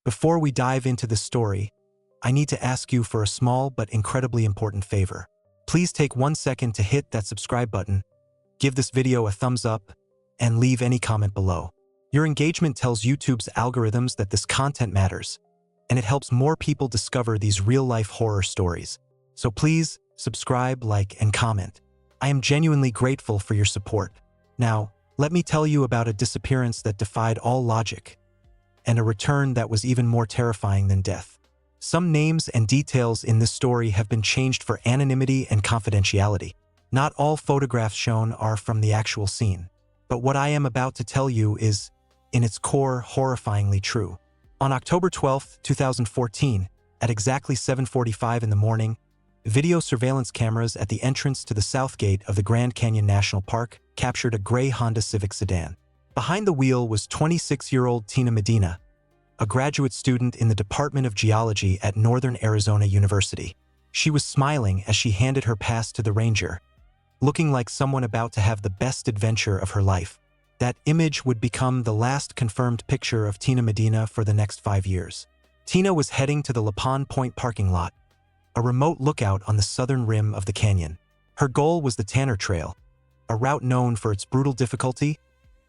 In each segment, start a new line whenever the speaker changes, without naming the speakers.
Before we dive into the story, I need to ask you for a small but incredibly important favor. Please take 1 second to hit that subscribe button, give this video a thumbs up, and leave any comment below. Your engagement tells YouTube's algorithms that this content matters, and it helps more people discover these real-life horror stories. So please, subscribe, like, and comment. I am genuinely grateful for your support. Now, let me tell you about a disappearance that defied all logic, and a return that was even more terrifying than death. Some names and details in this story have been changed for anonymity and confidentiality. Not all photographs shown are from the actual scene, but what I am about to tell you is, in its core, horrifyingly true. On October 12, 2014, at exactly 7:45 in the morning, video surveillance cameras at the entrance to the south gate of the Grand Canyon National Park captured a gray Honda Civic sedan. Behind the wheel was 26-year-old Tina Medina, a graduate student in the Department of Geology at Northern Arizona University. She was smiling as she handed her pass to the ranger, looking like someone about to have the best adventure of her life. That image would become the last confirmed picture of Tina Medina for the next 5 years. Tina was heading to the La Pon Point parking lot, a remote lookout on the southern rim of the canyon. Her goal was the Tanner Trail, a route known for its brutal difficulty,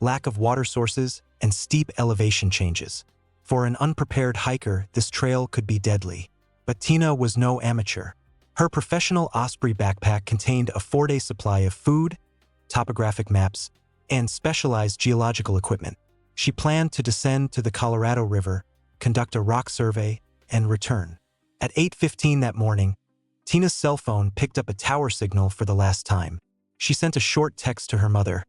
lack of water sources, and steep elevation changes. For an unprepared hiker, this trail could be deadly. But Tina was no amateur. Her professional Osprey backpack contained a 4-day supply of food, topographic maps, and specialized geological equipment. She planned to descend to the Colorado River, conduct a rock survey, and return. At 8:15 that morning, Tina's cell phone picked up a tower signal for the last time. She sent a short text to her mother.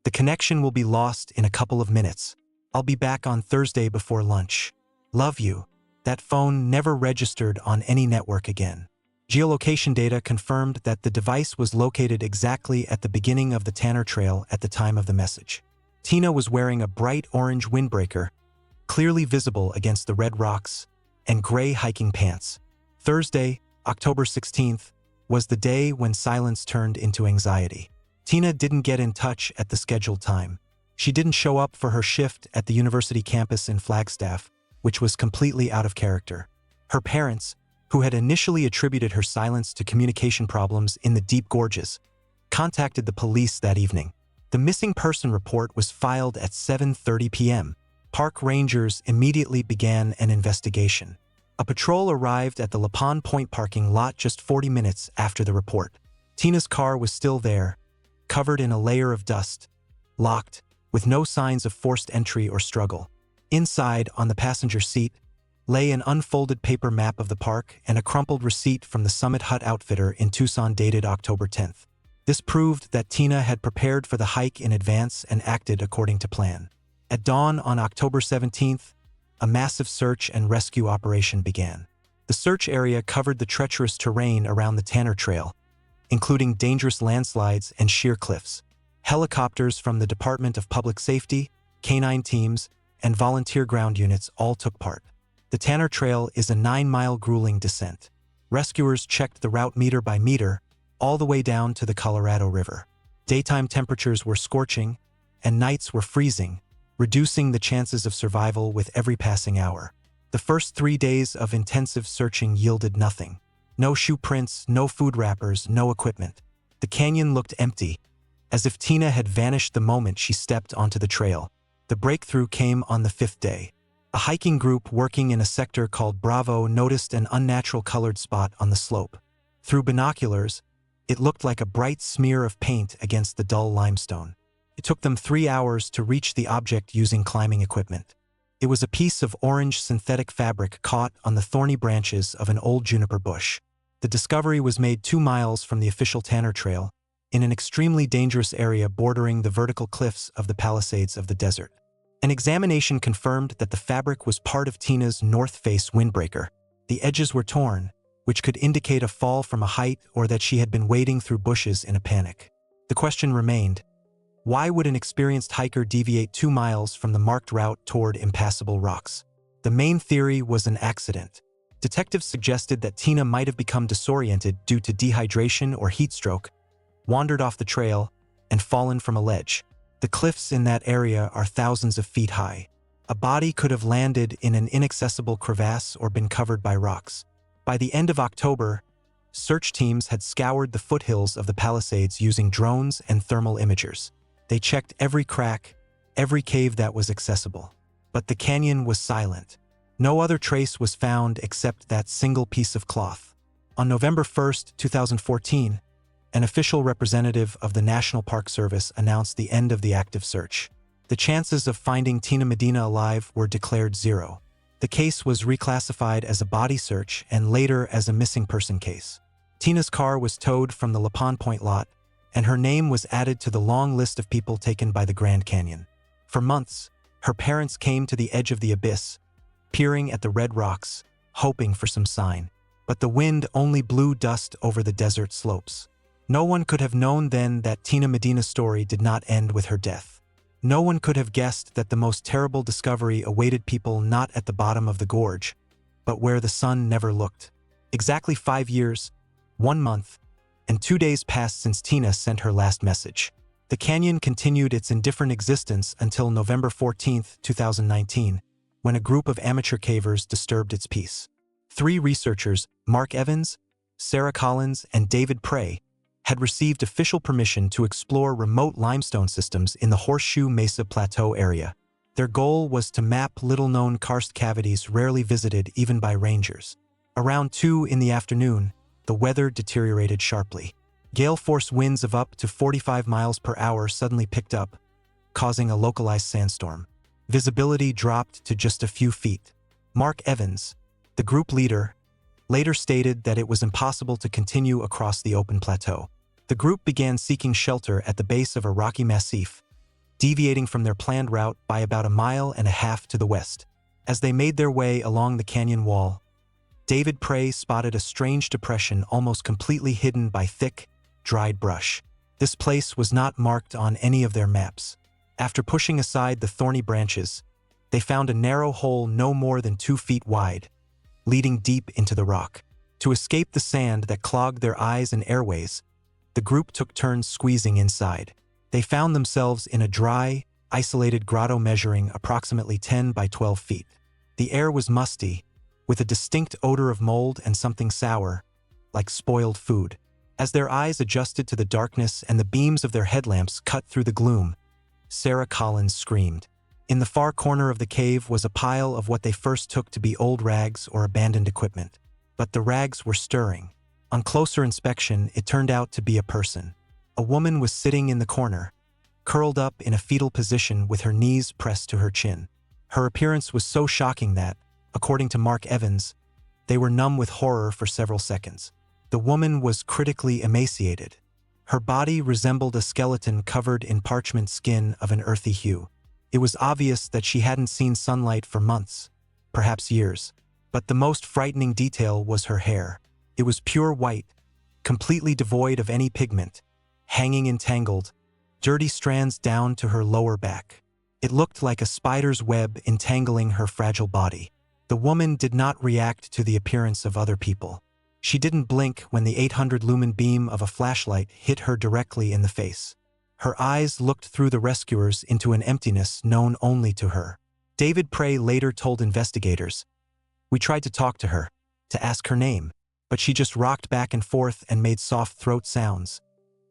"The connection will be lost in a couple of minutes. I'll be back on Thursday before lunch. Love you." That phone never registered on any network again. Geolocation data confirmed that the device was located exactly at the beginning of the Tanner Trail at the time of the message. Tina was wearing a bright orange windbreaker, clearly visible against the red rocks, and gray hiking pants. Thursday, October 16th, was the day when silence turned into anxiety. Tina didn't get in touch at the scheduled time. She didn't show up for her shift at the university campus in Flagstaff, which was completely out of character. Her parents, who had initially attributed her silence to communication problems in the deep gorges, contacted the police that evening. The missing person report was filed at 7:30 p.m. Park rangers immediately began an investigation. A patrol arrived at the La Pon Point parking lot just 40 minutes after the report. Tina's car was still there, covered in a layer of dust, locked, with no signs of forced entry or struggle. Inside, on the passenger seat, lay an unfolded paper map of the park and a crumpled receipt from the Summit Hut Outfitter in Tucson dated October 10th. This proved that Tina had prepared for the hike in advance and acted according to plan. At dawn on October 17th, a massive search and rescue operation began. The search area covered the treacherous terrain around the Tanner Trail, including dangerous landslides and sheer cliffs. Helicopters from the Department of Public Safety, canine teams, and volunteer ground units all took part. The Tanner Trail is a 9-mile grueling descent. Rescuers checked the route meter by meter, all the way down to the Colorado River. Daytime temperatures were scorching, and nights were freezing, reducing the chances of survival with every passing hour. The first 3 days of intensive searching yielded nothing. No shoe prints, no food wrappers, no equipment. The canyon looked empty, as if Tina had vanished the moment she stepped onto the trail. The breakthrough came on the 5th day. A hiking group working in a sector called Bravo noticed an unnatural colored spot on the slope. Through binoculars, it looked like a bright smear of paint against the dull limestone. It took them 3 hours to reach the object using climbing equipment. It was a piece of orange synthetic fabric caught on the thorny branches of an old juniper bush. The discovery was made 2 miles from the official Tanner Trail, in an extremely dangerous area bordering the vertical cliffs of the Palisades of the desert. An examination confirmed that the fabric was part of Tina's north face windbreaker. The edges were torn, which could indicate a fall from a height or that she had been wading through bushes in a panic. The question remained, why would an experienced hiker deviate 2 miles from the marked route toward impassable rocks? The main theory was an accident. Detectives suggested that Tina might have become disoriented due to dehydration or heat stroke, wandered off the trail, and fallen from a ledge. The cliffs in that area are thousands of feet high. A body could have landed in an inaccessible crevasse or been covered by rocks. By the end of October, search teams had scoured the foothills of the Palisades using drones and thermal imagers. They checked every crack, every cave that was accessible. But the canyon was silent. No other trace was found except that single piece of cloth. On November 1, 2014, an official representative of the National Park Service announced the end of the active search. The chances of finding Tina Medina alive were declared zero. The case was reclassified as a body search and later as a missing person case. Tina's car was towed from the La Pond Point lot, and her name was added to the long list of people taken by the Grand Canyon. For months, her parents came to the edge of the abyss, peering at the red rocks, hoping for some sign. But the wind only blew dust over the desert slopes. No one could have known then that Tina Medina's story did not end with her death. No one could have guessed that the most terrible discovery awaited people not at the bottom of the gorge, but where the sun never looked. Exactly 5 years, 1 month, and 2 days passed since Tina sent her last message. The canyon continued its indifferent existence until November 14, 2019, when a group of amateur cavers disturbed its peace. 3 researchers, Mark Evans, Sarah Collins, and David Prey, had received official permission to explore remote limestone systems in the Horseshoe Mesa Plateau area. Their goal was to map little-known karst cavities rarely visited even by rangers. Around 2 in the afternoon, the weather deteriorated sharply. Gale-force winds of up to 45 miles per hour suddenly picked up, causing a localized sandstorm. Visibility dropped to just a few feet. Mark Evans, the group leader, later stated that it was impossible to continue across the open plateau. The group began seeking shelter at the base of a rocky massif, deviating from their planned route by about 1.5 miles to the west. As they made their way along the canyon wall, David Prey spotted a strange depression almost completely hidden by thick, dried brush. This place was not marked on any of their maps. After pushing aside the thorny branches, they found a narrow hole no more than 2 feet wide, leading deep into the rock. To escape the sand that clogged their eyes and airways, the group took turns squeezing inside. They found themselves in a dry, isolated grotto measuring approximately 10 by 12 feet. The air was musty, with a distinct odor of mold and something sour, like spoiled food. As their eyes adjusted to the darkness and the beams of their headlamps cut through the gloom, Sarah Collins screamed. In the far corner of the cave was a pile of what they first took to be old rags or abandoned equipment. But the rags were stirring. On closer inspection, it turned out to be a person. A woman was sitting in the corner, curled up in a fetal position with her knees pressed to her chin. Her appearance was so shocking that, according to Mark Evans, they were numb with horror for several seconds. The woman was critically emaciated. Her body resembled a skeleton covered in parchment skin of an earthy hue. It was obvious that she hadn't seen sunlight for months, perhaps years. But the most frightening detail was her hair. It was pure white, completely devoid of any pigment, hanging in tangled, dirty strands down to her lower back. It looked like a spider's web entangling her fragile body. The woman did not react to the appearance of other people. She didn't blink when the 800-lumen beam of a flashlight hit her directly in the face. Her eyes looked through the rescuers into an emptiness known only to her. David Prey later told investigators, "We tried to talk to her, to ask her name, but she just rocked back and forth and made soft throat sounds,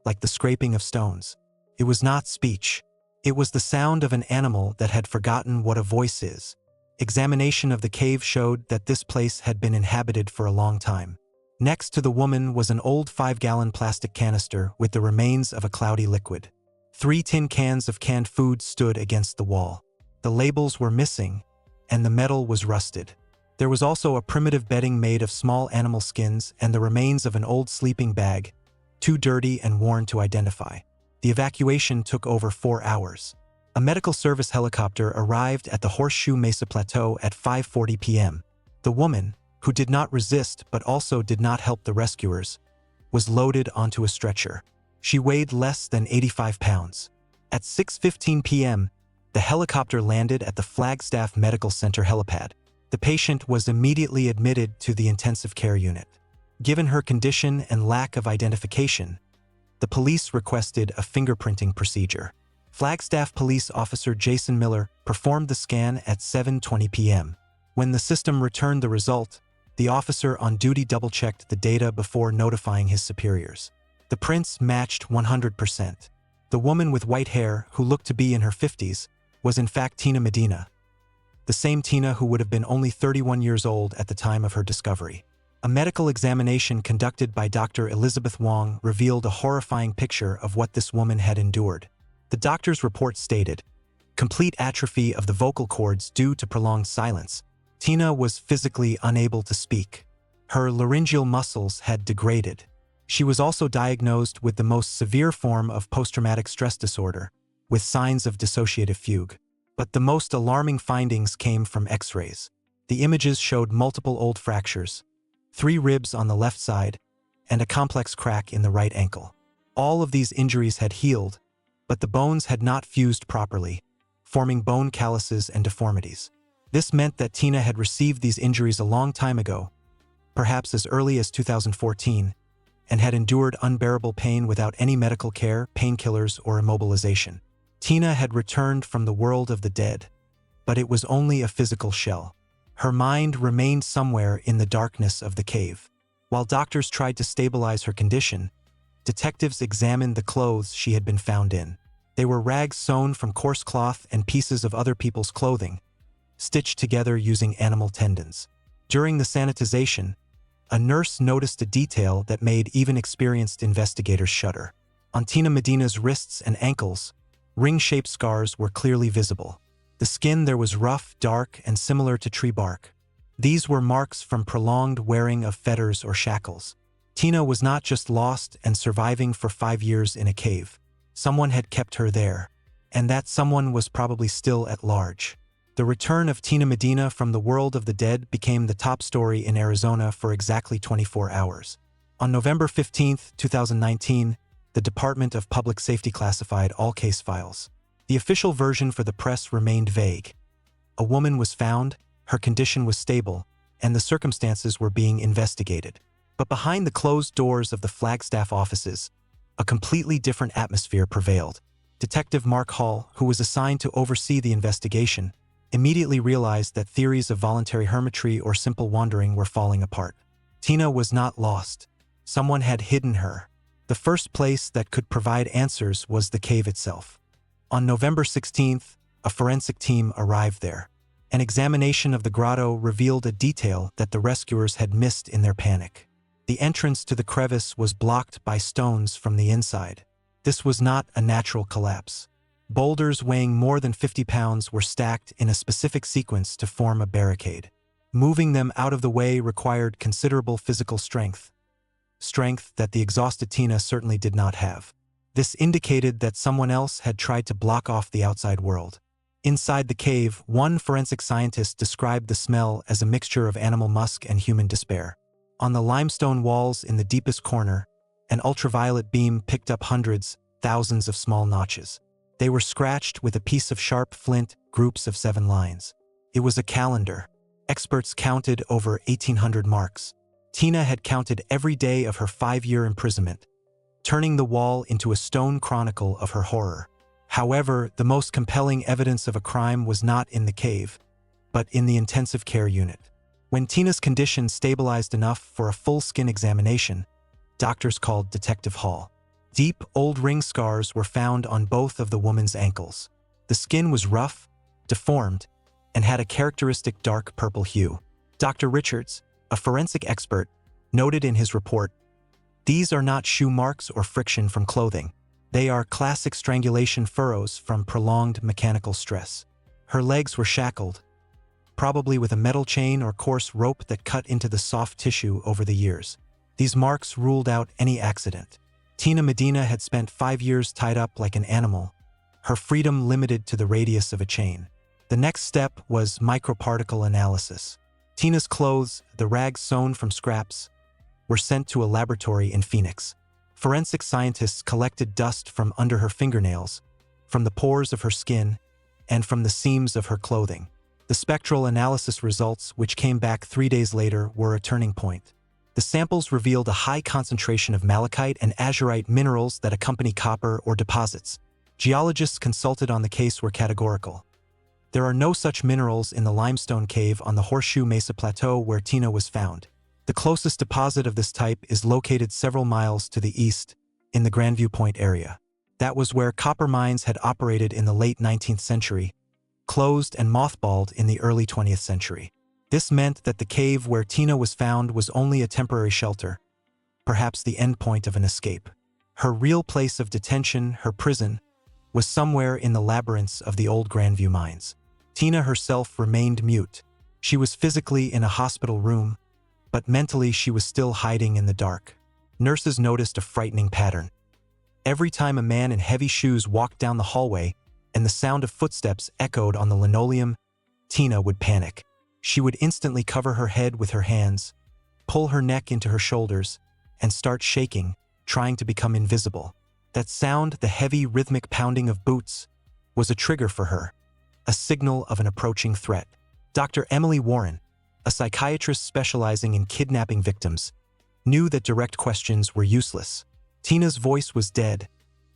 like the scraping of stones. It was not speech. It was the sound of an animal that had forgotten what a voice is." Examination of the cave showed that this place had been inhabited for a long time. Next to the woman was an old 5-gallon plastic canister with the remains of a cloudy liquid. 3 tin cans of canned food stood against the wall. The labels were missing, and the metal was rusted. There was also a primitive bedding made of small animal skins and the remains of an old sleeping bag, too dirty and worn to identify. The evacuation took over 4 hours. A medical service helicopter arrived at the Horseshoe Mesa Plateau at 5:40 p.m. The woman, who did not resist but also did not help the rescuers, was loaded onto a stretcher. She weighed less than 85 pounds. At 6:15 p.m., the helicopter landed at the Flagstaff Medical Center helipad. The patient was immediately admitted to the intensive care unit. Given her condition and lack of identification, the police requested a fingerprinting procedure. Flagstaff Police Officer Jason Miller performed the scan at 7:20 p.m. When the system returned the result, the officer on duty double-checked the data before notifying his superiors. The prints matched 100%. The woman with white hair, who looked to be in her 50s, was in fact Tina Medina, the same Tina who would have been only 31 years old at the time of her discovery. A medical examination conducted by Dr. Elizabeth Wong revealed a horrifying picture of what this woman had endured. The doctor's report stated, complete atrophy of the vocal cords due to prolonged silence. Tina was physically unable to speak. Her laryngeal muscles had degraded. She was also diagnosed with the most severe form of post-traumatic stress disorder, with signs of dissociative fugue. But the most alarming findings came from X-rays. The images showed multiple old fractures, 3 ribs on the left side, and a complex crack in the right ankle. All of these injuries had healed, but the bones had not fused properly, forming bone calluses and deformities. This meant that Tina had received these injuries a long time ago, perhaps as early as 2014, and had endured unbearable pain without any medical care, painkillers, or immobilization. Tina had returned from the world of the dead, but it was only a physical shell. Her mind remained somewhere in the darkness of the cave. While doctors tried to stabilize her condition, detectives examined the clothes she had been found in. They were rags sewn from coarse cloth and pieces of other people's clothing, stitched together using animal tendons. During the sanitization, a nurse noticed a detail that made even experienced investigators shudder. On Tina Medina's wrists and ankles, ring-shaped scars were clearly visible. The skin there was rough, dark, and similar to tree bark. These were marks from prolonged wearing of fetters or shackles. Tina was not just lost and surviving for 5 years in a cave. Someone had kept her there, and that someone was probably still at large. The return of Tina Medina from the world of the dead became the top story in Arizona for exactly 24 hours. On November 15, 2019, the Department of Public Safety classified all case files. The official version for the press remained vague. A woman was found, her condition was stable, and the circumstances were being investigated. But behind the closed doors of the Flagstaff offices, a completely different atmosphere prevailed. Detective Mark Hall, who was assigned to oversee the investigation, immediately realized that theories of voluntary hermitry or simple wandering were falling apart. Tina was not lost. Someone had hidden her. The first place that could provide answers was the cave itself. On November 16th, a forensic team arrived there. An examination of the grotto revealed a detail that the rescuers had missed in their panic. The entrance to the crevice was blocked by stones from the inside. This was not a natural collapse. Boulders weighing more than 50 pounds were stacked in a specific sequence to form a barricade. Moving them out of the way required considerable physical strength that the exhausted Tina certainly did not have. This indicated that someone else had tried to block off the outside world. Inside the cave, one forensic scientist described the smell as a mixture of animal musk and human despair. On the limestone walls in the deepest corner, an ultraviolet beam picked up hundreds, thousands of small notches. They were scratched with a piece of sharp flint, groups of 7 lines. It was a calendar. Experts counted over 1,800 marks. Tina had counted every day of her 5-year imprisonment, turning the wall into a stone chronicle of her horror. However, the most compelling evidence of a crime was not in the cave, but in the intensive care unit. When Tina's condition stabilized enough for a full skin examination, doctors called Detective Hall. Deep, old ring scars were found on both of the woman's ankles. The skin was rough, deformed, and had a characteristic dark purple hue. Dr. Richards, a forensic expert, noted in his report, "These are not shoe marks or friction from clothing. They are classic strangulation furrows from prolonged mechanical stress." Her legs were shackled, probably with a metal chain or coarse rope that cut into the soft tissue over the years. These marks ruled out any accident. Tina Medina had spent 5 years tied up like an animal, her freedom limited to the radius of a chain. The next step was microparticle analysis. Tina's clothes, the rags sewn from scraps, were sent to a laboratory in Phoenix. Forensic scientists collected dust from under her fingernails, from the pores of her skin, and from the seams of her clothing. The spectral analysis results, which came back 3 days later, were a turning point. The samples revealed a high concentration of malachite and azurite minerals that accompany copper or deposits, Geologists consulted on the case were categorical. There are no such minerals in the limestone cave on the Horseshoe Mesa Plateau where Tina was found. The closest deposit of this type is located several miles to the east, in the Grandview Point area. That was where copper mines had operated in the late 19th century, closed and mothballed in the early 20th century. This meant that the cave where Tina was found was only a temporary shelter, perhaps the endpoint of an escape. Her real place of detention, her prison, was somewhere in the labyrinths of the old Grandview mines. Tina herself remained mute. She was physically in a hospital room, but mentally she was still hiding in the dark. Nurses noticed a frightening pattern. Every time a man in heavy shoes walked down the hallway and the sound of footsteps echoed on the linoleum, Tina would panic. She would instantly cover her head with her hands, pull her neck into her shoulders, and start shaking, trying to become invisible. That sound, the heavy rhythmic pounding of boots, was a trigger for her, a signal of an approaching threat. Dr. Emily Warren, a psychiatrist specializing in kidnapping victims, knew that direct questions were useless. Tina's voice was dead,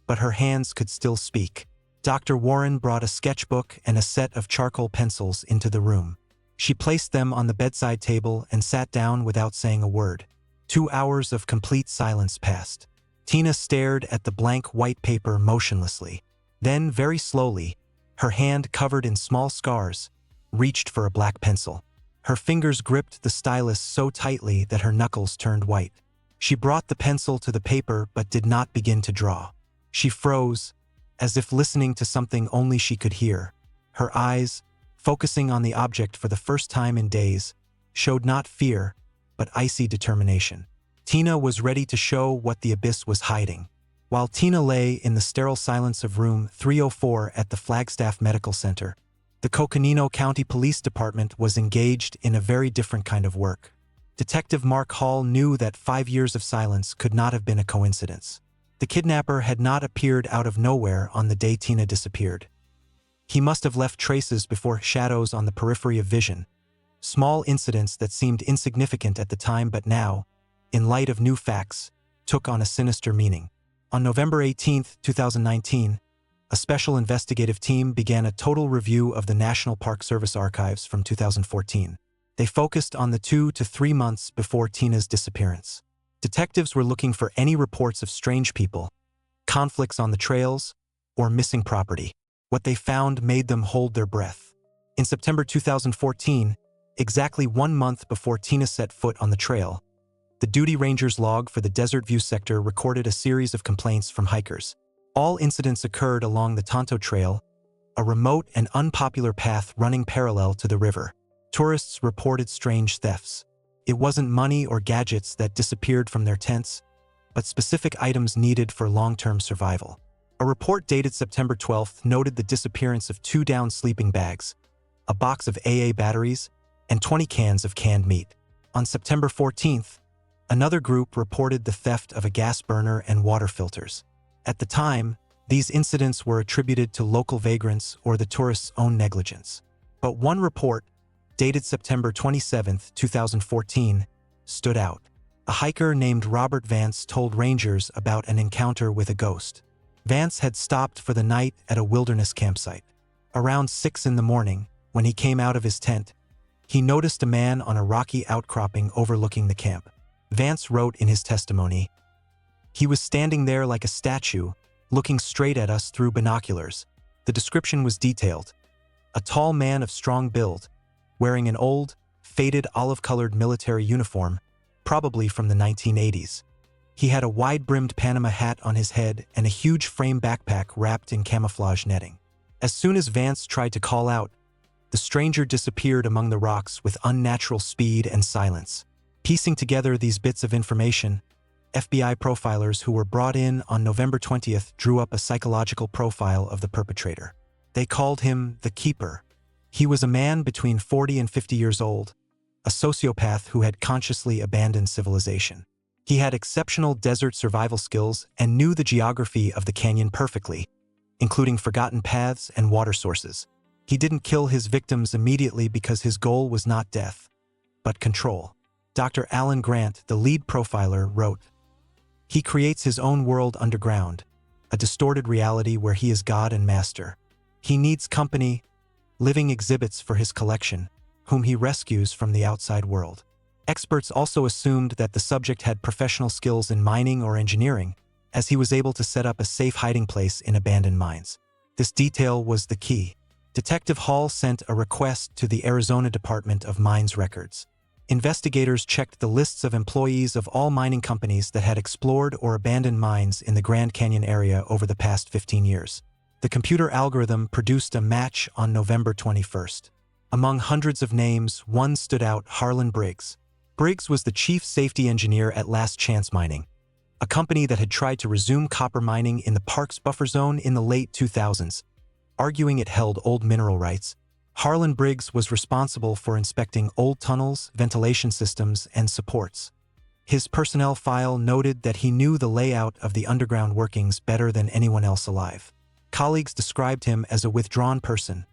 but her hands could still speak. Dr. Warren brought a sketchbook and a set of charcoal pencils into the room. She placed them on the bedside table and sat down without saying a word. 2 hours of complete silence passed. Tina stared at the blank white paper motionlessly. Then, very slowly, her hand covered in small scars, reached for a black pencil. Her fingers gripped the stylus so tightly that her knuckles turned white. She brought the pencil to the paper but did not begin to draw. She froze, as if listening to something only she could hear. Her eyes, focusing on the object for the first time in days, showed not fear, but icy determination. Tina was ready to show what the abyss was hiding. While Tina lay in the sterile silence of room 304 at the Flagstaff Medical Center, the Coconino County Police Department was engaged in a very different kind of work. Detective Mark Hall knew that 5 years of silence could not have been a coincidence. The kidnapper had not appeared out of nowhere on the day Tina disappeared. He must have left traces before, shadows on the periphery of vision, small incidents that seemed insignificant at the time but now, in light of new facts, took on a sinister meaning. On November 18, 2019, a special investigative team began a total review of the National Park Service archives from 2014. They focused on the 2 to 3 months before Tina's disappearance. Detectives were looking for any reports of strange people, conflicts on the trails, or missing property. What they found made them hold their breath. In September 2014, exactly 1 month before Tina set foot on the trail, the duty ranger's log for the Desert View sector recorded a series of complaints from hikers. All incidents occurred along the Tonto Trail, a remote and unpopular path running parallel to the river. Tourists reported strange thefts. It wasn't money or gadgets that disappeared from their tents, but specific items needed for long-term survival. A report dated September 12 noted the disappearance of 2 down sleeping bags, a box of AA batteries, and 20 cans of canned meat. On September 14th, another group reported the theft of a gas burner and water filters. At the time, these incidents were attributed to local vagrants or the tourists' own negligence. But one report, dated September 27, 2014, stood out. A hiker named Robert Vance told rangers about an encounter with a ghost. Vance had stopped for the night at a wilderness campsite. Around 6 in the morning, when he came out of his tent, he noticed a man on a rocky outcropping overlooking the camp. Vance wrote in his testimony, "He was standing there like a statue, looking straight at us through binoculars." The description was detailed. A tall man of strong build, wearing an old, faded olive-colored military uniform, probably from the 1980s. He had a wide-brimmed Panama hat on his head and a huge frame backpack wrapped in camouflage netting. As soon as Vance tried to call out, the stranger disappeared among the rocks with unnatural speed and silence. Piecing together these bits of information, FBI profilers who were brought in on November 20th drew up a psychological profile of the perpetrator. They called him the Keeper. He was a man between 40 and 50 years old, a sociopath who had consciously abandoned civilization. He had exceptional desert survival skills and knew the geography of the canyon perfectly, including forgotten paths and water sources. He didn't kill his victims immediately because his goal was not death, but control. Dr. Alan Grant, the lead profiler, wrote, "He creates his own world underground, a distorted reality where he is God and master. He needs company, living exhibits for his collection, whom he rescues from the outside world. Experts also assumed that the subject had professional skills in mining or engineering, as he was able to set up a safe hiding place in abandoned mines. This detail was the key. Detective Hall sent a request to the Arizona Department of Mines Records. Investigators checked the lists of employees of all mining companies that had explored or abandoned mines in the Grand Canyon area over the past 15 years. The computer algorithm produced a match on November 21st. Among hundreds of names, one stood out: Harlan Briggs. Briggs was the chief safety engineer at Last Chance Mining, a company that had tried to resume copper mining in the park's buffer zone in the late 2000s. Arguing it held old mineral rights, Harlan Briggs was responsible for inspecting old tunnels, ventilation systems, and supports. His personnel file noted that he knew the layout of the underground workings better than anyone else alive. Colleagues described him as a withdrawn person,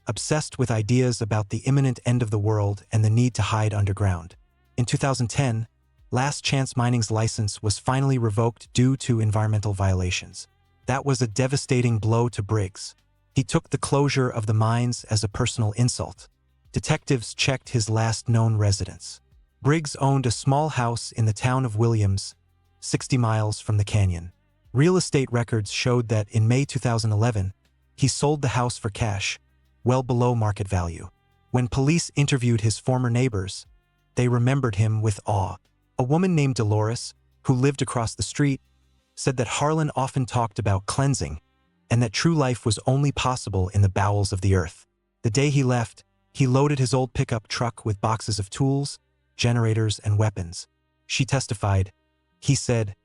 obsessed with ideas about the imminent end of the world and the need to hide underground. In 2010, Last Chance Mining's license was finally revoked due to environmental violations. That was a devastating blow to Briggs. He took the closure of the mines as a personal insult. Detectives checked his last known residence. Briggs owned a small house in the town of Williams, 60 miles from the canyon. Real estate records showed that in May 2011, he sold the house for cash, well below market value. When police interviewed his former neighbors, they remembered him with awe. A woman named Dolores, who lived across the street, said that Harlan often talked about cleansing, and that true life was only possible in the bowels of the earth. The day he left, he loaded his old pickup truck with boxes of tools, generators, and weapons. She testified. He said,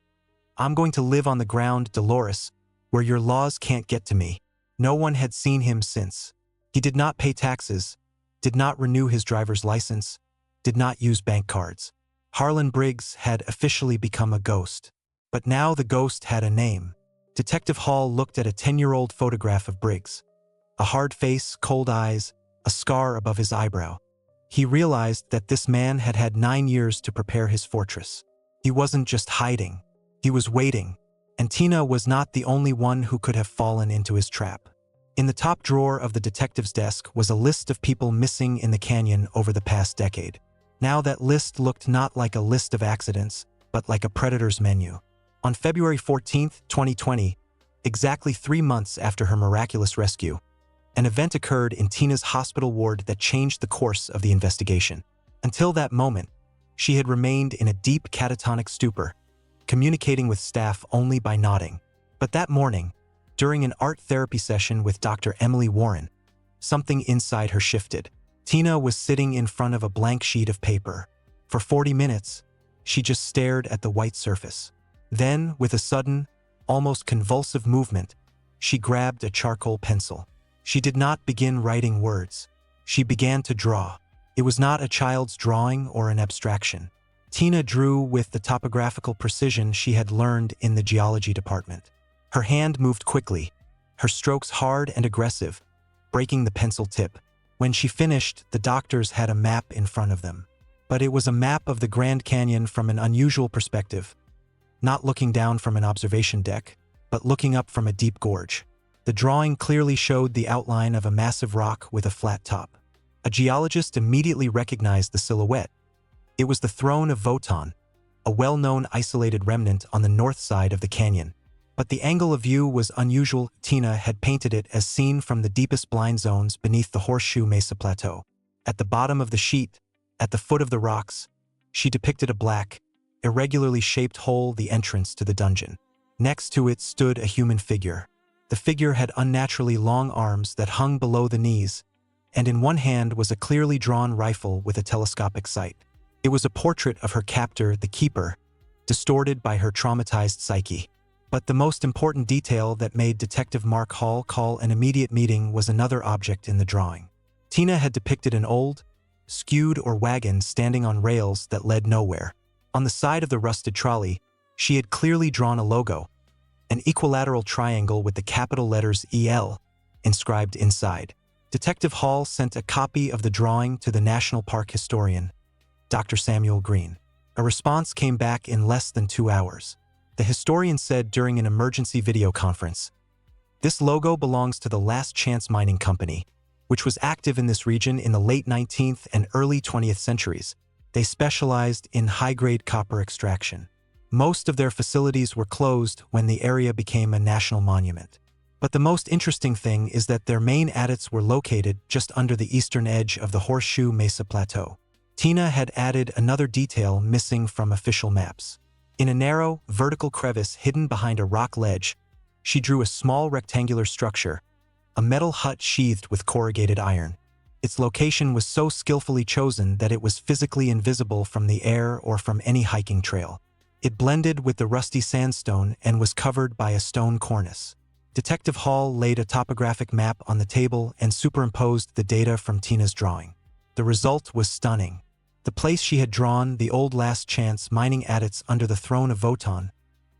"I'm going to live on the ground, Dolores, where your laws can't get to me." No one had seen him since. He did not pay taxes, did not renew his driver's license, did not use bank cards. Harlan Briggs had officially become a ghost. But now the ghost had a name. Detective Hall looked at a 10-year-old photograph of Briggs. A hard face, cold eyes, a scar above his eyebrow. He realized that this man had had 9 years to prepare his fortress. He wasn't just hiding. He was waiting. And Tina was not the only one who could have fallen into his trap. In the top drawer of the detective's desk was a list of people missing in the canyon over the past decade. Now that list looked not like a list of accidents, but like a predator's menu. On February 14, 2020, exactly 3 months after her miraculous rescue, an event occurred in Tina's hospital ward that changed the course of the investigation. Until that moment, she had remained in a deep catatonic stupor, communicating with staff only by nodding. But that morning, during an art therapy session with Dr. Emily Warren, something inside her shifted. Tina was sitting in front of a blank sheet of paper. For 40 minutes, she just stared at the white surface. Then, with a sudden, almost convulsive movement, she grabbed a charcoal pencil. She did not begin writing words. She began to draw. It was not a child's drawing or an abstraction. Tina drew with the topographical precision she had learned in the geology department. Her hand moved quickly, her strokes hard and aggressive, breaking the pencil tip. When she finished, the doctors had a map in front of them. But it was a map of the Grand Canyon from an unusual perspective, not looking down from an observation deck, but looking up from a deep gorge. The drawing clearly showed the outline of a massive rock with a flat top. A geologist immediately recognized the silhouette. It was the throne of Votan, a well-known isolated remnant on the north side of the canyon. But the angle of view was unusual. Tina had painted it as seen from the deepest blind zones beneath the Horseshoe Mesa Plateau. At the bottom of the sheet, at the foot of the rocks, she depicted a black, irregularly shaped hole, the entrance to the dungeon. Next to it stood a human figure. The figure had unnaturally long arms that hung below the knees, and in one hand was a clearly drawn rifle with a telescopic sight. It was a portrait of her captor, the Keeper, distorted by her traumatized psyche. But the most important detail that made Detective Mark Hall call an immediate meeting was another object in the drawing. Tina had depicted an old, skewed wagon standing on rails that led nowhere. On the side of the rusted trolley, she had clearly drawn a logo, an equilateral triangle with the capital letters EL inscribed inside. Detective Hall sent a copy of the drawing to the National Park historian, Dr. Samuel Green. A response came back in less than 2 hours. The historian said during an emergency video conference. This logo belongs to the Last Chance Mining Company, which was active in this region in the late 19th and early 20th centuries. They specialized in high-grade copper extraction. Most of their facilities were closed when the area became a national monument. But the most interesting thing is that their main adits were located just under the eastern edge of the Horseshoe Mesa Plateau. Tina had added another detail missing from official maps. In a narrow, vertical crevice hidden behind a rock ledge, she drew a small rectangular structure, a metal hut sheathed with corrugated iron. Its location was so skillfully chosen that it was physically invisible from the air or from any hiking trail. It blended with the rusty sandstone and was covered by a stone cornice. Detective Hall laid a topographic map on the table and superimposed the data from Tina's drawing. The result was stunning. The place she had drawn, the old Last Chance mining adits under the throne of Votan,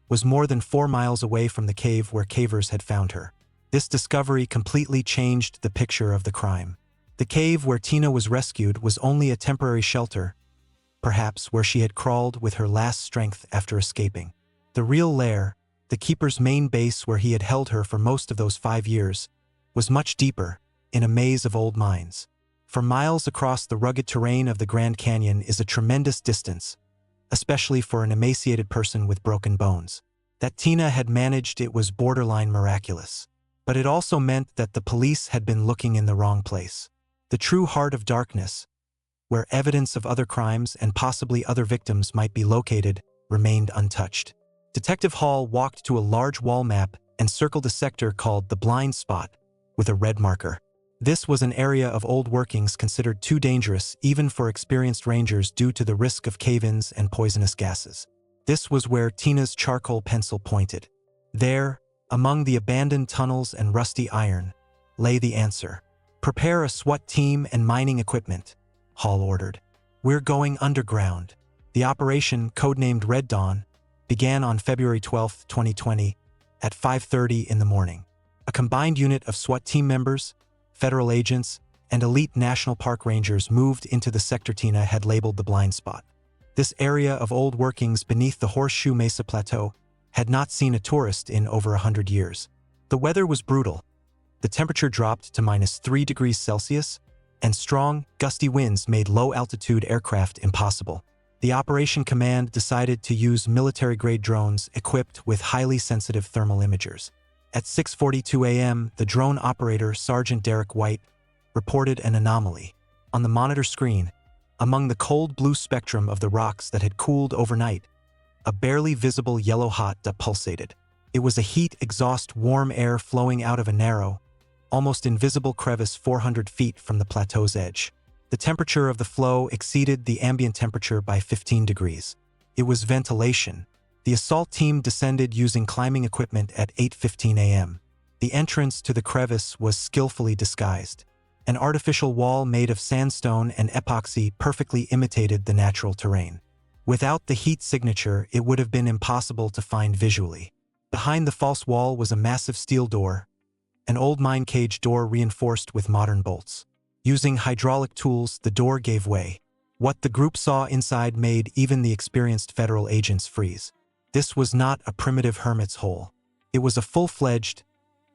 was more than 4 miles away from the cave where cavers had found her. This discovery completely changed the picture of the crime. The cave where Tina was rescued was only a temporary shelter, perhaps where she had crawled with her last strength after escaping. The real lair, the keeper's main base where he had held her for most of those 5 years, was much deeper, in a maze of old mines. For miles across the rugged terrain of the Grand Canyon is a tremendous distance, especially for an emaciated person with broken bones. That Tina had managed it was borderline miraculous. But it also meant that the police had been looking in the wrong place. The true heart of darkness, where evidence of other crimes and possibly other victims might be located, remained untouched. Detective Hall walked to a large wall map and circled a sector called the blind spot with a red marker. This was an area of old workings considered too dangerous even for experienced rangers due to the risk of cave-ins and poisonous gases. This was where Tina's charcoal pencil pointed. There, among the abandoned tunnels and rusty iron, lay the answer. "Prepare a SWAT team and mining equipment," Hall ordered. "We're going underground." The operation, codenamed Red Dawn, began on February 12, 2020, at 5:30 in the morning. A combined unit of SWAT team members, federal agents, and elite National Park Rangers moved into the sector Tina had labeled the blind spot. This area of old workings beneath the Horseshoe Mesa Plateau had not seen a tourist in over 100 years. The weather was brutal. The temperature dropped to -3 degrees Celsius, and strong, gusty winds made low-altitude aircraft impossible. The Operation Command decided to use military-grade drones equipped with highly sensitive thermal imagers. At 6:42 a.m., the drone operator, Sergeant Derek White, reported an anomaly. On the monitor screen, among the cold blue spectrum of the rocks that had cooled overnight, a barely visible yellow hot dot pulsated. It was a heat exhaust, warm air flowing out of a narrow, almost invisible crevice 400 feet from the plateau's edge. The temperature of the flow exceeded the ambient temperature by 15 degrees. It was ventilation. The assault team descended using climbing equipment at 8:15 a.m. The entrance to the crevice was skillfully disguised. An artificial wall made of sandstone and epoxy perfectly imitated the natural terrain. Without the heat signature, it would have been impossible to find visually. Behind the false wall was a massive steel door, an old mine cage door reinforced with modern bolts. Using hydraulic tools, the door gave way. What the group saw inside made even the experienced federal agents freeze. This was not a primitive hermit's hole. It was a full-fledged,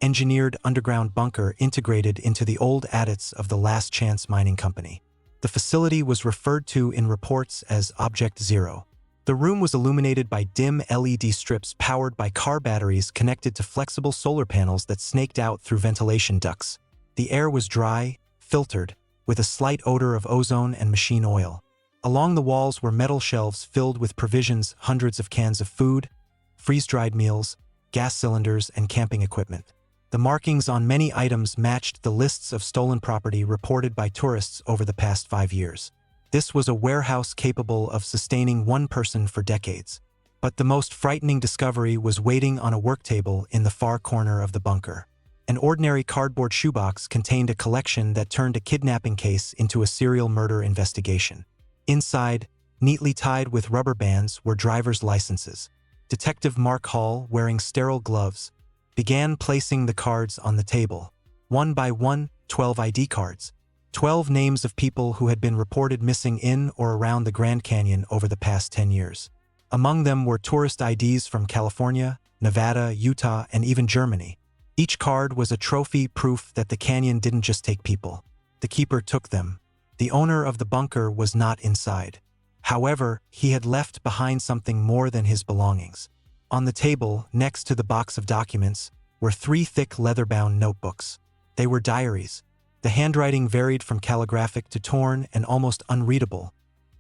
engineered underground bunker integrated into the old adits of the Last Chance Mining Company. The facility was referred to in reports as Object Zero. The room was illuminated by dim LED strips powered by car batteries connected to flexible solar panels that snaked out through ventilation ducts. The air was dry, filtered, with a slight odor of ozone and machine oil. Along the walls were metal shelves filled with provisions, hundreds of cans of food, freeze-dried meals, gas cylinders, and camping equipment. The markings on many items matched the lists of stolen property reported by tourists over the past 5 years. This was a warehouse capable of sustaining one person for decades. But the most frightening discovery was waiting on a work table in the far corner of the bunker. An ordinary cardboard shoebox contained a collection that turned a kidnapping case into a serial murder investigation. Inside, neatly tied with rubber bands, were driver's licenses. Detective Mark Hall, wearing sterile gloves, began placing the cards on the table. One by one, 12 ID cards. 12 names of people who had been reported missing in or around the Grand Canyon over the past 10 years. Among them were tourist IDs from California, Nevada, Utah, and even Germany. Each card was a trophy, proof that the canyon didn't just take people. The keeper took them. The owner of the bunker was not inside. However, he had left behind something more than his belongings. On the table, next to the box of documents, were 3 thick leather-bound notebooks. They were diaries. The handwriting varied from calligraphic to torn and almost unreadable,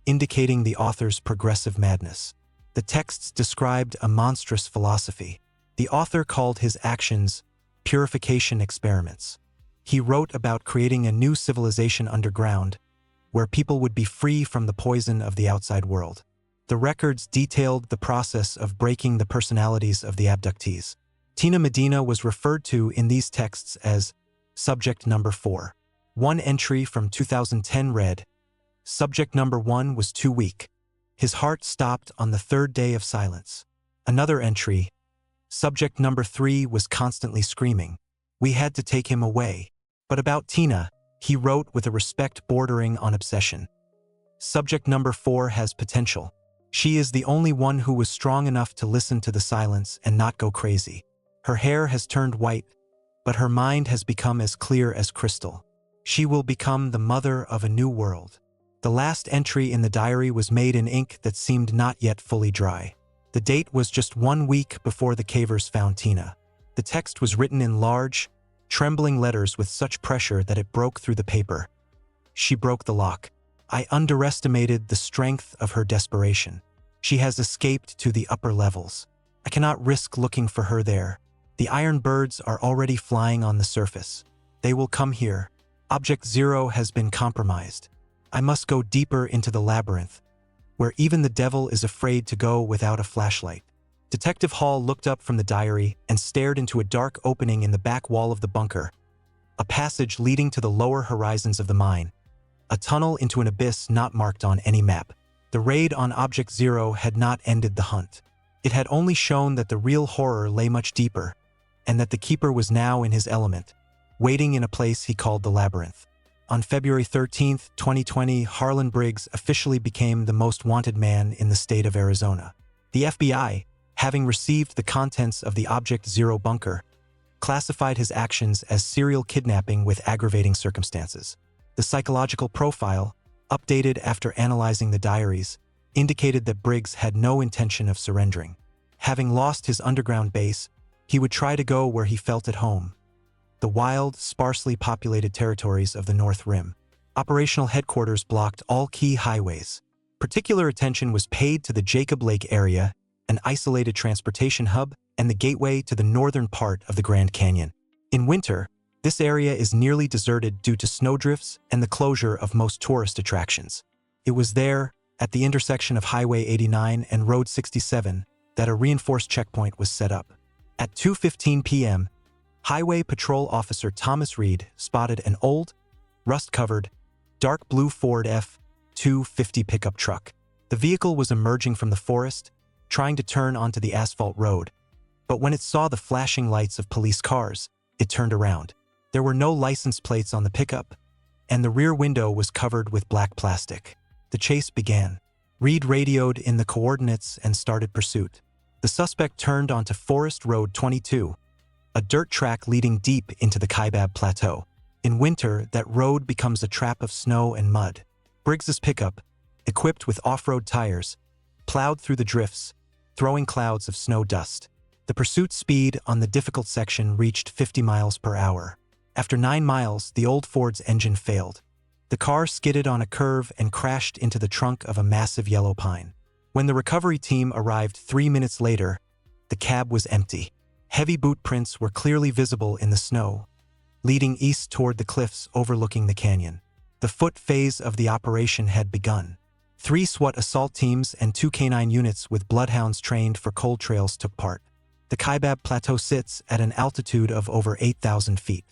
indicating the author's progressive madness. The texts described a monstrous philosophy. The author called his actions purification experiments. He wrote about creating a new civilization underground, where people would be free from the poison of the outside world. The records detailed the process of breaking the personalities of the abductees. Tina Medina was referred to in these texts as Subject Number 4. One entry from 2010 read, "Subject Number 1 was too weak. His heart stopped on the 3rd day of silence." Another entry, "Subject Number 3 was constantly screaming. We had to take him away." But about Tina, he wrote with a respect bordering on obsession. "Subject Number 4 has potential. She is the only one who was strong enough to listen to the silence and not go crazy. Her hair has turned white, but her mind has become as clear as crystal. She will become the mother of a new world." The last entry in the diary was made in ink that seemed not yet fully dry. The date was just 1 week before the cavers found Tina. The text was written in large, trembling letters with such pressure that it broke through the paper. "She broke the lock. I underestimated the strength of her desperation. She has escaped to the upper levels. I cannot risk looking for her there. The iron birds are already flying on the surface. They will come here. Object 0 has been compromised. I must go deeper into the labyrinth, where even the devil is afraid to go without a flashlight." Detective Hall looked up from the diary and stared into a dark opening in the back wall of the bunker, a passage leading to the lower horizons of the mine, a tunnel into an abyss not marked on any map. The raid on Object 0 had not ended the hunt. It had only shown that the real horror lay much deeper, and that the keeper was now in his element, waiting in a place he called the labyrinth. On February 13, 2020, Harlan Briggs officially became the most wanted man in the state of Arizona. The FBI, having received the contents of the Object 0 bunker, classified his actions as serial kidnapping with aggravating circumstances. The psychological profile, updated after analyzing the diaries, indicated that Briggs had no intention of surrendering. Having lost his underground base, he would try to go where he felt at home: the wild, sparsely populated territories of the North Rim. Operational headquarters blocked all key highways. Particular attention was paid to the Jacob Lake area, an isolated transportation hub, and the gateway to the northern part of the Grand Canyon. In winter, this area is nearly deserted due to snowdrifts and the closure of most tourist attractions. It was there, at the intersection of Highway 89 and Road 67, that a reinforced checkpoint was set up. At 2:15 p.m., Highway Patrol Officer Thomas Reed spotted an old, rust-covered, dark blue Ford F-250 pickup truck. The vehicle was emerging from the forest, trying to turn onto the asphalt road, but when it saw the flashing lights of police cars, it turned around. There were no license plates on the pickup, and the rear window was covered with black plastic. The chase began. Reed radioed in the coordinates and started pursuit. The suspect turned onto Forest Road 22, a dirt track leading deep into the Kaibab Plateau. In winter, that road becomes a trap of snow and mud. Briggs's pickup, equipped with off-road tires, plowed through the drifts, throwing clouds of snow dust. The pursuit speed on the difficult section reached 50 miles per hour. After 9 miles, the old Ford's engine failed. The car skidded on a curve and crashed into the trunk of a massive yellow pine. When the recovery team arrived 3 minutes later, the cab was empty. Heavy boot prints were clearly visible in the snow, leading east toward the cliffs overlooking the canyon. The foot phase of the operation had begun. 3 SWAT assault teams and 2 canine units with bloodhounds trained for cold trails took part. The Kaibab Plateau sits at an altitude of over 8,000 feet.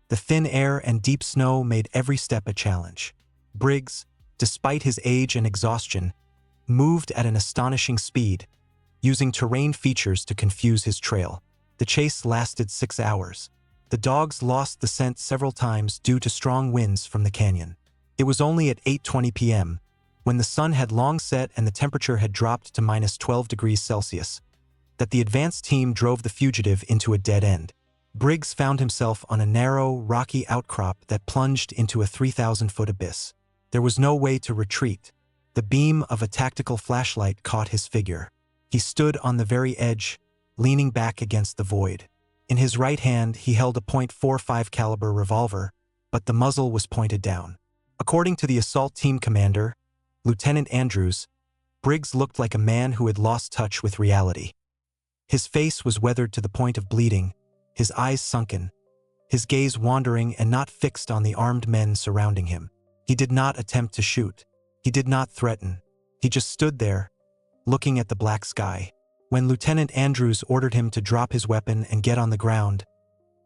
The thin air and deep snow made every step a challenge. Briggs, despite his age and exhaustion, moved at an astonishing speed, using terrain features to confuse his trail. The chase lasted 6 hours. The dogs lost the scent several times due to strong winds from the canyon. It was only at 8:20 p.m. when the sun had long set and the temperature had dropped to -12 degrees Celsius, that the advance team drove the fugitive into a dead end. Briggs found himself on a narrow, rocky outcrop that plunged into a 3,000-foot abyss. There was no way to retreat. The beam of a tactical flashlight caught his figure. He stood on the very edge, leaning back against the void. In his right hand, he held a .45 caliber revolver, but the muzzle was pointed down. According to the assault team commander, Lieutenant Andrews, Briggs looked like a man who had lost touch with reality. His face was weathered to the point of bleeding, his eyes sunken, his gaze wandering and not fixed on the armed men surrounding him. He did not attempt to shoot. He did not threaten. He just stood there, looking at the black sky. When Lieutenant Andrews ordered him to drop his weapon and get on the ground,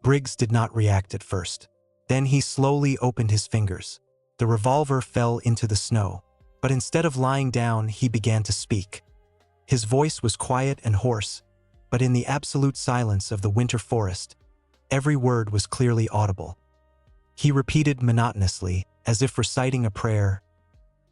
Briggs did not react at first. Then he slowly opened his fingers. The revolver fell into the snow, but instead of lying down, he began to speak. His voice was quiet and hoarse, but in the absolute silence of the winter forest, every word was clearly audible. He repeated monotonously, as if reciting a prayer,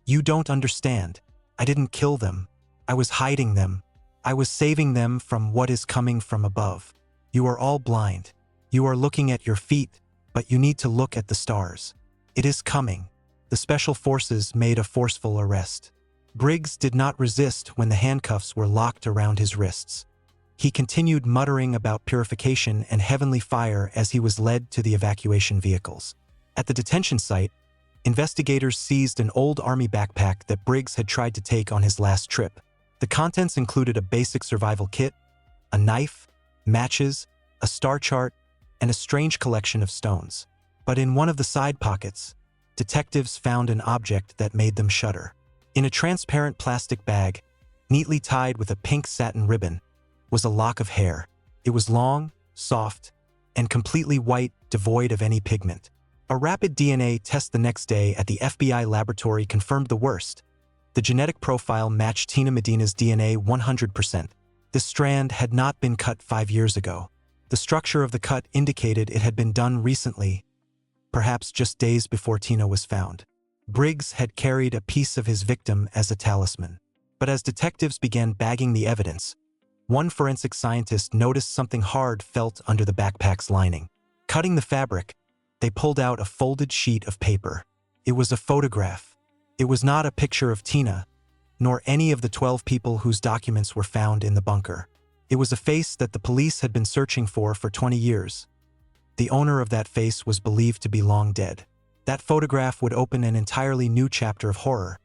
"You don't understand. I didn't kill them. I was hiding them. I was saving them from what is coming from above. You are all blind. You are looking at your feet, but you need to look at the stars. It is coming." The special forces made a forceful arrest. Briggs did not resist when the handcuffs were locked around his wrists. He continued muttering about purification and heavenly fire as he was led to the evacuation vehicles. At the detention site, investigators seized an old army backpack that Briggs had tried to take on his last trip. The contents included a basic survival kit, a knife, matches, a star chart, and a strange collection of stones. But in one of the side pockets, detectives found an object that made them shudder. In a transparent plastic bag, neatly tied with a pink satin ribbon, was a lock of hair. It was long, soft, and completely white, devoid of any pigment. A rapid DNA test the next day at the FBI laboratory confirmed the worst. The genetic profile matched Tina Medina's DNA 100%. This strand had not been cut 5 years ago. The structure of the cut indicated it had been done recently, perhaps just days before Tina was found. Briggs had carried a piece of his victim as a talisman. But as detectives began bagging the evidence, one forensic scientist noticed something hard felt under the backpack's lining. Cutting the fabric, they pulled out a folded sheet of paper. It was a photograph. It was not a picture of Tina, nor any of the 12 people whose documents were found in the bunker. It was a face that the police had been searching for 20 years. The owner of that face was believed to be long dead. That photograph would open an entirely new chapter of horror,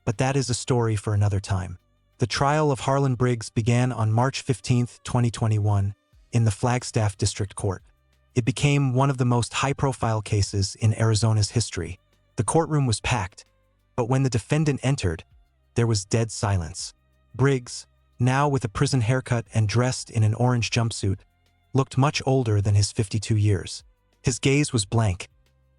but that is a story for another time. The trial of Harlan Briggs began on March 15, 2021, in the Flagstaff District Court. It became one of the most high-profile cases in Arizona's history. The courtroom was packed, but when the defendant entered, there was dead silence. Briggs, now with a prison haircut and dressed in an orange jumpsuit, looked much older than his 52 years. His gaze was blank,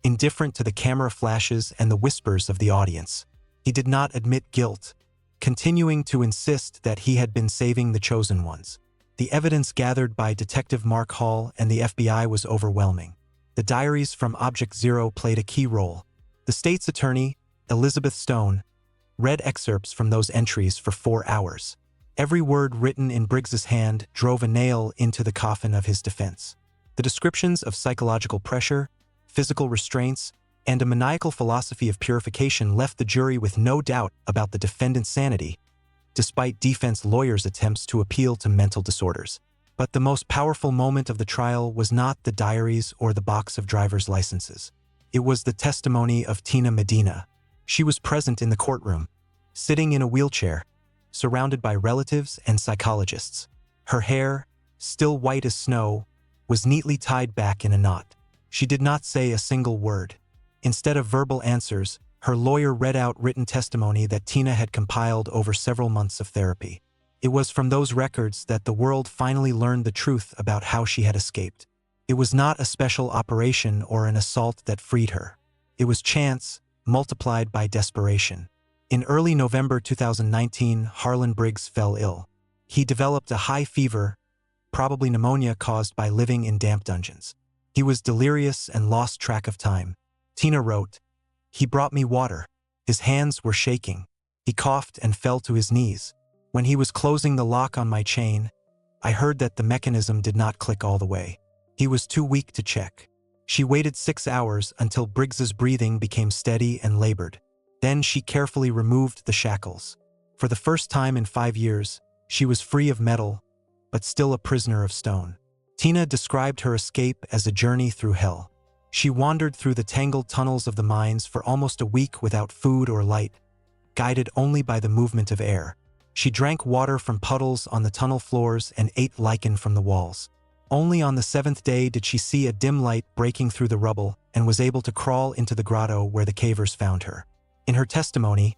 indifferent to the camera flashes and the whispers of the audience. He did not admit guilt, continuing to insist that he had been saving the chosen ones. The evidence gathered by Detective Mark Hall and the FBI was overwhelming. The diaries from Object Zero played a key role. The state's attorney, Elizabeth Stone, read excerpts from those entries for 4 hours. Every word written in Briggs's hand drove a nail into the coffin of his defense. The descriptions of psychological pressure, physical restraints, and a maniacal philosophy of purification left the jury with no doubt about the defendant's sanity, despite defense lawyers' attempts to appeal to mental disorders. But the most powerful moment of the trial was not the diaries or the box of driver's licenses. It was the testimony of Tina Medina. She was present in the courtroom, sitting in a wheelchair, surrounded by relatives and psychologists. Her hair, still white as snow, was neatly tied back in a knot. She did not say a single word. Instead of verbal answers, her lawyer read out written testimony that Tina had compiled over several months of therapy. It was from those records that the world finally learned the truth about how she had escaped. It was not a special operation or an assault that freed her. It was chance, multiplied by desperation. In early November 2019, Harlan Briggs fell ill. He developed a high fever, probably pneumonia caused by living in damp dungeons. He was delirious and lost track of time. Tina wrote, "He brought me water. His hands were shaking. He coughed and fell to his knees. When he was closing the lock on my chain, I heard that the mechanism did not click all the way. He was too weak to check. She waited 6 hours until Briggs's breathing became steady and labored. Then she carefully removed the shackles. For the first time in 5 years, she was free of metal, but still a prisoner of stone. Tina described her escape as a journey through hell. She wandered through the tangled tunnels of the mines for almost a week without food or light, guided only by the movement of air. She drank water from puddles on the tunnel floors and ate lichen from the walls. Only on the 7th day did she see a dim light breaking through the rubble and was able to crawl into the grotto where the cavers found her. In her testimony,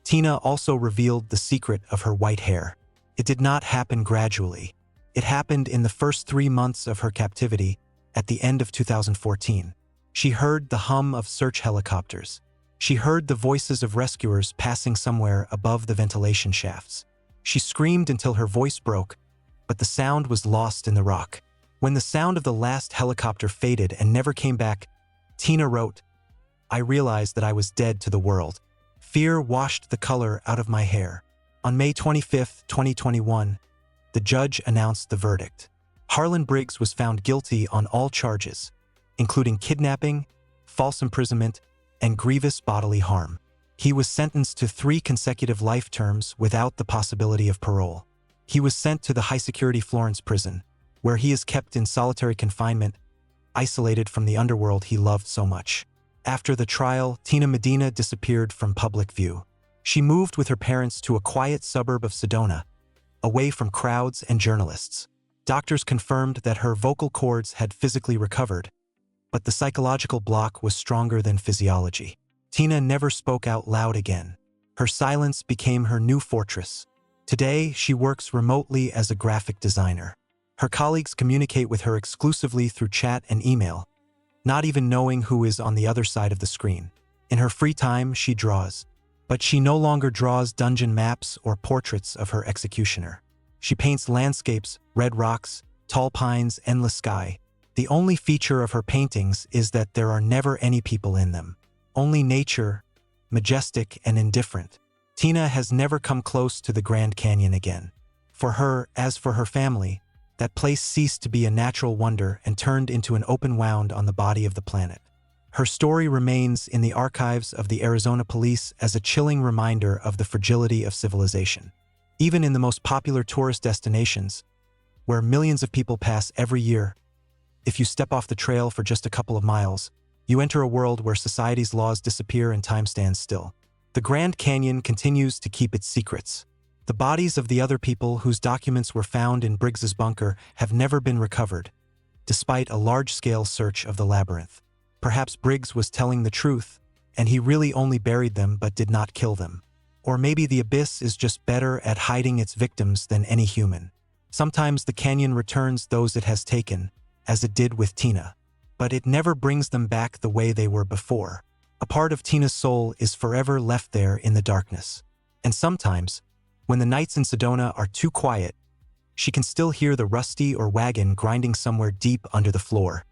Tina also revealed the secret of her white hair. It did not happen gradually. It happened in the first 3 months of her captivity at the end of 2014. She heard the hum of search helicopters. She heard the voices of rescuers passing somewhere above the ventilation shafts. She screamed until her voice broke, but the sound was lost in the rock. When the sound of the last helicopter faded and never came back, Tina wrote, "I realized that I was dead to the world. Fear washed the color out of my hair." On May 25, 2021, the judge announced the verdict. Harlan Briggs was found guilty on all charges, including kidnapping, false imprisonment, and grievous bodily harm. He was sentenced to 3 consecutive life terms without the possibility of parole. He was sent to the high-security Florence prison, where he is kept in solitary confinement, isolated from the underworld he loved so much. After the trial, Tina Medina disappeared from public view. She moved with her parents to a quiet suburb of Sedona, away from crowds and journalists. Doctors confirmed that her vocal cords had physically recovered, but the psychological block was stronger than physiology. Tina never spoke out loud again. Her silence became her new fortress. Today, she works remotely as a graphic designer. Her colleagues communicate with her exclusively through chat and email, not even knowing who is on the other side of the screen. In her free time, she draws. But she no longer draws dungeon maps or portraits of her executioner. She paints landscapes, red rocks, tall pines, endless sky. The only feature of her paintings is that there are never any people in them. Only nature, majestic and indifferent. Tina has never come close to the Grand Canyon again. For her, as for her family, that place ceased to be a natural wonder and turned into an open wound on the body of the planet. Her story remains in the archives of the Arizona police as a chilling reminder of the fragility of civilization. Even in the most popular tourist destinations, where millions of people pass every year, if you step off the trail for just a couple of miles, you enter a world where society's laws disappear and time stands still. The Grand Canyon continues to keep its secrets. The bodies of the other people whose documents were found in Briggs's bunker have never been recovered, despite a large-scale search of the labyrinth. Perhaps Briggs was telling the truth, and he really only buried them but did not kill them. Or maybe the abyss is just better at hiding its victims than any human. Sometimes the canyon returns those it has taken, as it did with Tina. But it never brings them back the way they were before. A part of Tina's soul is forever left there in the darkness. And sometimes, when the nights in Sedona are too quiet, she can still hear the rusty or wagon grinding somewhere deep under the floor.